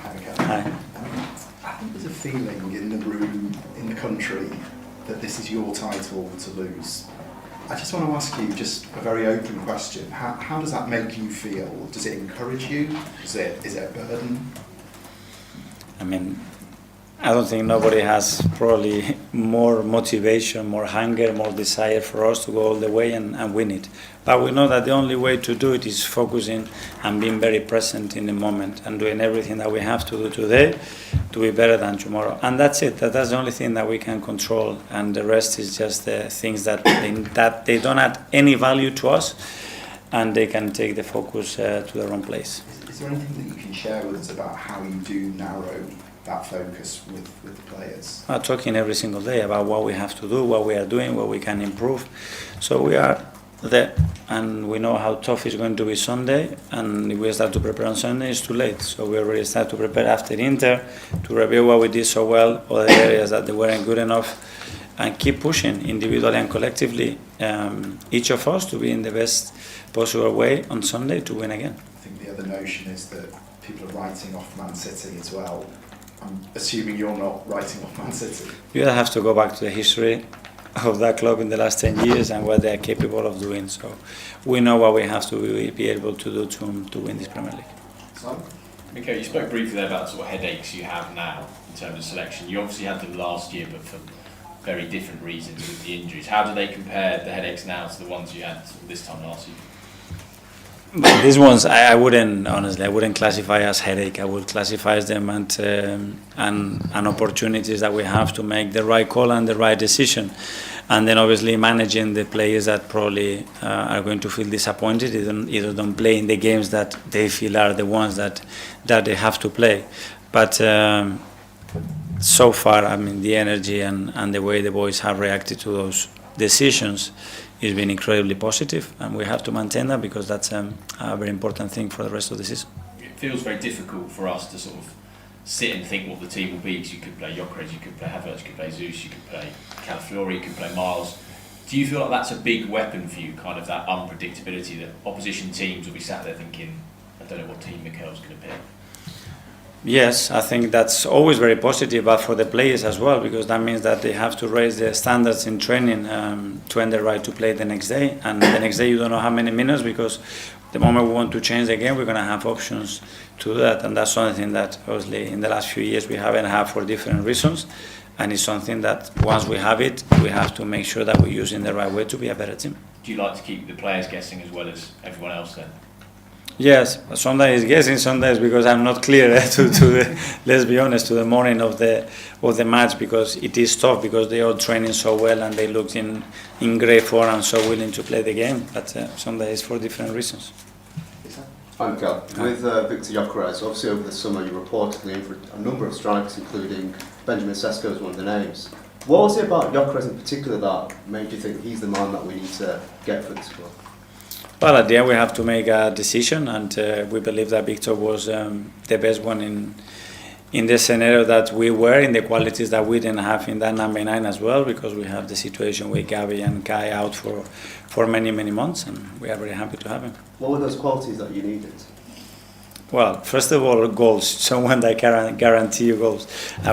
Hi. I think there's a feeling in the room, in the country, that this is your title to lose. I just want to ask you just a very open question. How does that make you feel? Does it encourage you? Is it a burden? I mean, I don't think nobody has probably more motivation, more hunger, more desire for us to go all the way and win it. But we know that the only way to do it is focusing and being very present in the moment and doing everything that we have to do today to be better than tomorrow. And that's it. That's the only thing that we can control. And the rest is just the things that they don't add any value to us, and they can take the focus to the wrong place. Is there anything that you can share with us about how you do narrow that focus with the players? I'm talking every single day about what we have to do, what we are doing, what we can improve. So we are there, and we know how tough it's going to be Sunday, and if we start to prepare on Sunday, it's too late. So we already start to prepare after Inter to review what we did so well, other areas that they weren't good enough, and keep pushing individually and collectively, each of us to be in the best possible way on Sunday to win again. I think the other notion is that people are writing off Man City as well. I'm assuming you're not writing off Man City. You have to go back to the history of that club in the last 10 years and what they are capable of doing. So we know what we have to be able to do to win this Premier League. Simon? Okay, you spoke briefly there about sort of headaches you have now in terms of selection. You obviously had them last year, but for very different reasons with the injuries. How do they compare, the headaches now, to the ones you had this time last year? But these ones, I wouldn't, honestly, I wouldn't classify as headache. I would classify them and opportunities that we have to make the right call and the right decision. And then obviously managing the players that probably are going to feel disappointed, either don't play in the games that they feel are the ones that they have to play. But so far, I mean, the energy and the way the boys have reacted to those decisions has been incredibly positive, and we have to maintain that because that's a very important thing for the rest of the season. It feels very difficult for us to sort of sit and think what the team will be, because you could play Gyökeres, you could play Havertz, you could play Zeus, you could play Calafiori, you could play Miles. Do you feel like that's a big weapon for you, kind of that unpredictability, that opposition teams will be sat there thinking, I don't know what team Mikel's going to pick? Yes, I think that's always very positive, but for the players as well, because that means that they have to raise their standards in training to earn the right to play the next day. And the next day you don't know how many minutes, because the moment we want to change the game, we're going to have options to do that. And that's something that obviously in the last few years we haven't had for different reasons. And it's something that once we have it, we have to make sure that we use it in the right way to be a better team. Do you like to keep the players guessing as well as everyone else then? Yes, sometimes guessing, sometimes because I'm not clear let's be honest, to the morning of the match, because it is tough, because they are training so well and they look in great form and so willing to play the game, but sometimes for different reasons. Hi Mikel, with Viktor Gyökeres, obviously over the summer you reportedly in for a number of strikes, including Benjamin Sesko as one of the names. What was it about Gyökeres in particular that made you think he's the man that we need to get for this club? Well, at the end we have to make a decision, and we believe that Victor was the best one in the scenario that we were, in the qualities that we didn't have in that number 9 as well, because we have the situation with Gavi and Kai out for many months, and we are very happy to have him. What were those qualities that you needed? Well, first of all, goals. Someone that can guarantee you goals.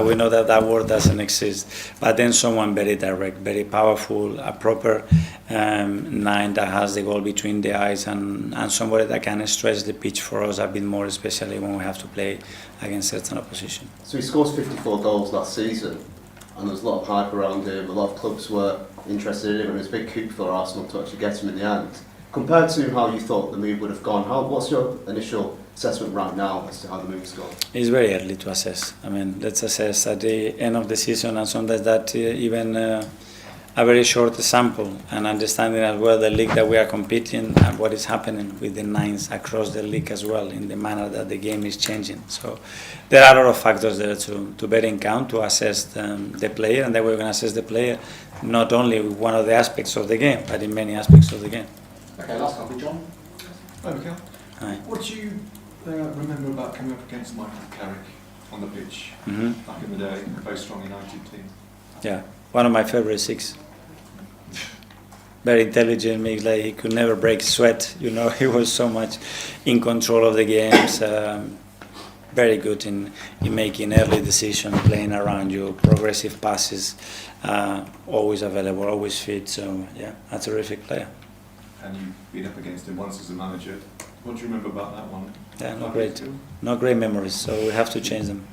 We know that word doesn't exist. But then someone very direct, very powerful, a proper 9 that has the goal between the eyes, and somebody that can stretch the pitch for us a bit more, especially when we have to play against certain opposition. So he scores 54 goals last season, and there was a lot of hype around him. A lot of clubs were interested in him, and it was a big coup for Arsenal to actually get him in the end. Compared to how you thought the move would have gone, what's your initial assessment right now as to how the move's gone? It's very early to assess. I mean, let's assess at the end of the season, and sometimes that even a very short sample, and understanding as well the league that we are competing and what is happening with the 9s across the league as well, in the manner that the game is changing. So there are a lot of factors there to bear in count to assess the player, and then we're going to assess the player not only with one of the aspects of the game, but in many aspects of the game. Okay, last couple, John. Hi, Mikel. Hi. What do you remember about coming up against Michael Carrick on the pitch back in the day, a very strong United team? Yeah, one of my favorite 6. Very intelligent, means like he could never break sweat. You know, he was so much in control of the games. very good in making early decisions, playing around you, progressive passes, always available, always fit. So yeah, a terrific player. And you've been up against him once as a manager. What do you remember about that one? Yeah, Like not great memories. So we have to change them.